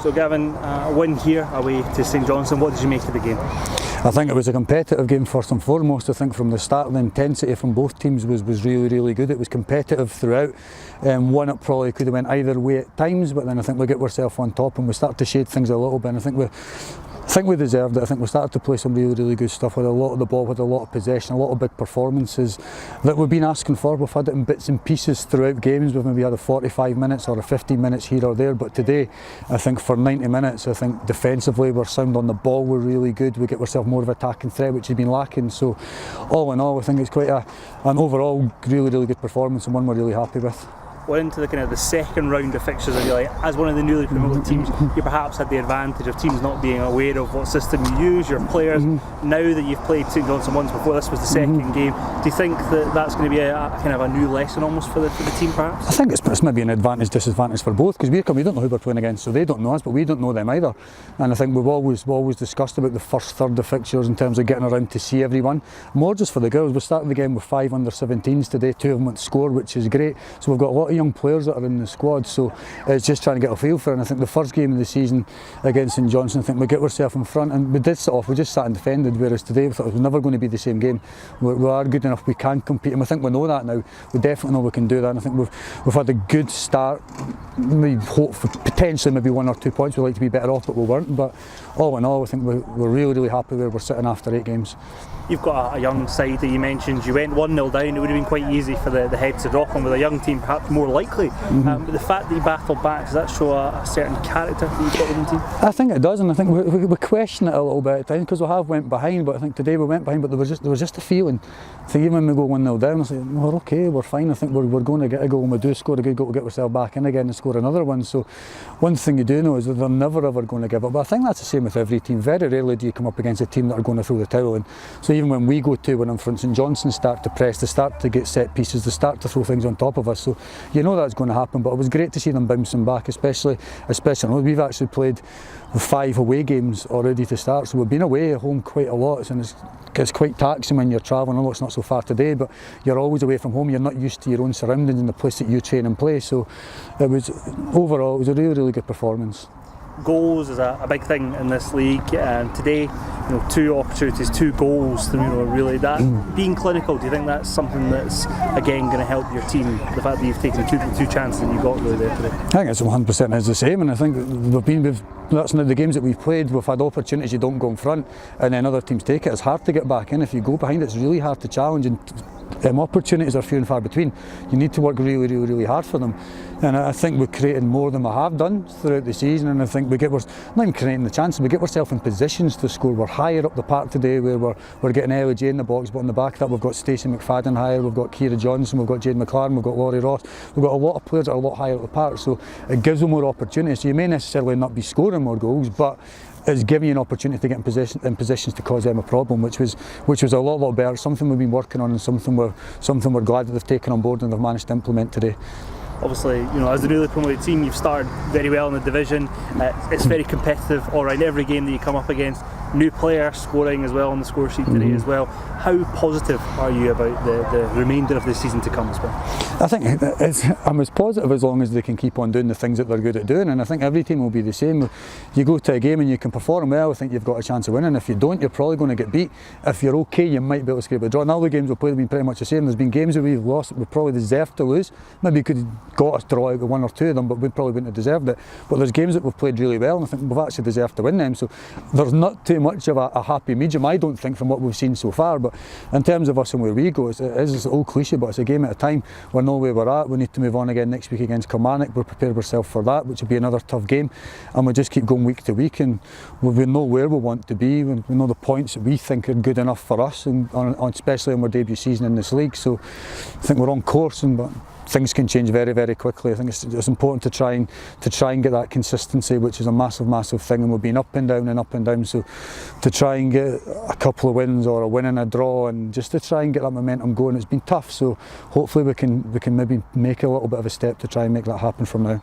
So Gavin, a win here away to St Johnstone, what did you make of the game? I think it was a competitive game first and foremost. I think from the start the intensity from both teams was really good. It was competitive throughout. One it probably could have went either way at times, but then I think we get ourselves on top and we start to shade things a little bit, and I think we deserved it. I think we started to play some really good stuff with a lot of the ball, with a lot of possession, a lot of big performances that we've been asking for. We've had it in bits and pieces throughout games. We've maybe had a 45 minutes or a 15 minutes here or there, but today I think for 90 minutes I think defensively we're sound on the ball, we're really good, we get ourselves more of an attacking threat which has been lacking. So all in all I think it's quite an overall really good performance and one we're really happy with. We're into the kind of the second round of fixtures, I feel like. As one of the newly promoted teams, you perhaps had the advantage of teams not being aware of what system you use, your players. Now that you've played St Johnstone once before, this was the second game. Do you think that that's going to be a kind of a new lesson almost for the team perhaps? I think it's maybe an advantage, disadvantage for both, because we don't know who we're playing against, so they don't know us, but we don't know them either. And I think we've always discussed about the first third of fixtures in terms of getting around to see everyone. More just for the girls, we started the game with 5 under-17s today, 2 of them went to score, which is great. So we've got a lot of young players that are in the squad, so it's just trying to get a feel for it. And I think the first game of the season against St Johnstone, I think we get ourselves in front and we did sit off, we just sat and defended, whereas today we thought it was never going to be the same game. We are good enough, we can compete, and I think we know that now. We definitely know we can do that, and I think we've had a good start. We hope for potentially maybe 1 or 2 points. We'd like to be better off, but we weren't. But all in all I think we're really happy where we're sitting after 8 games. You've got a young side that you mentioned. You went 1-0 down, it would have been quite easy for the heads to drop on. With a young team perhaps more likely, but the fact that you battled back, does that show a certain character that you've got within the team? I think it does, and I think we question it a little bit at times because we have went behind, but I think today we went behind, but there was just a feeling. I think even when we go 1-0 down, I say we're okay, we're fine. I think we're going to get a goal, and we do score a good goal to get ourselves back in again and score another one. So one thing you do know is that they're never ever going to give up, but I think that's the same with every team. Very rarely do you come up against a team that are going to throw the towel in. So even when we go 2-1 in front, St Johnstone start to press, they start to get set pieces, they start to throw things on top of us, so you know that's going to happen. But it was great to see them bouncing back, especially we've actually played 5 away games already to start, so we've been away at home quite a lot, and it's quite taxing when you're travelling. I know it's not so far today, but you're always away from home, you're not used to your own surroundings and the place that you train and play, so overall it was a really good performance. Goals is a big thing in this league, and today, 2 opportunities, 2 goals. Really, that being clinical. Do you think that's something that's again going to help your team? The fact that you've taken the two chances that you got really there today. I think it's 100% is the same, and I think that's now the games that we've played. We've had opportunities you don't go in front, and then other teams take it. It's hard to get back in. If you go behind, it's really hard to challenge, and opportunities are few and far between. You need to work really hard for them, and I think we're creating more than we have done throughout the season, and I think we're not even creating the chances, we get ourselves in positions to score. We're higher up the park today where we're getting Ellie J in the box, but on the back of that we've got Stacey McFadden higher, we've got Kira Johnson, we've got Jade McLaren, we've got Laurie Ross, we've got a lot of players that are a lot higher up the park, so it gives them more opportunities. So you may necessarily not be scoring more goals, but it's giving you an opportunity to get in positions to cause them a problem, which was a lot better. Something we've been working on, and something we're glad that they've taken on board and they've managed to implement today. Obviously, as the newly promoted team, you've started very well in the division. It's very competitive all around. Every game that you come up against, new players scoring as well on the score sheet today as well. How positive are you about the remainder of the season to come as well? I think I'm as positive as long as they can keep on doing the things that they're good at doing, and I think every team will be the same. You go to a game and you can perform well, I think you've got a chance of winning. If you don't, you're probably going to get beat. If you're okay, you might be able to scrape a draw. And all the games we've played have been pretty much the same. There's been games that we've lost that we probably deserved to lose. Maybe we could have got a draw out of 1 or 2 of them, but we probably wouldn't have deserved it. But there's games that we've played really well, and I think we've actually deserved to win them. So there's not too much of a happy medium, I don't think, from what we've seen so far. But in terms of us and where we go, it's an old cliche, but it's a game at a time. We know where we're at. We need to move on again next week against Kilmarnock. We're prepared ourselves for that, which will be another tough game, and we just keep going week to week, and we know where we want to be. We know the points that we think are good enough for us, and especially on our debut season in this league. So I think we're on course, but things can change very quickly. I think it's important to try and get that consistency, which is a massive thing, and we've been up and down. So to try and get a couple of wins or a win and a draw, and just to try and get that momentum going, it's been tough. So hopefully we can maybe make a little bit of a step to try and make that happen from now.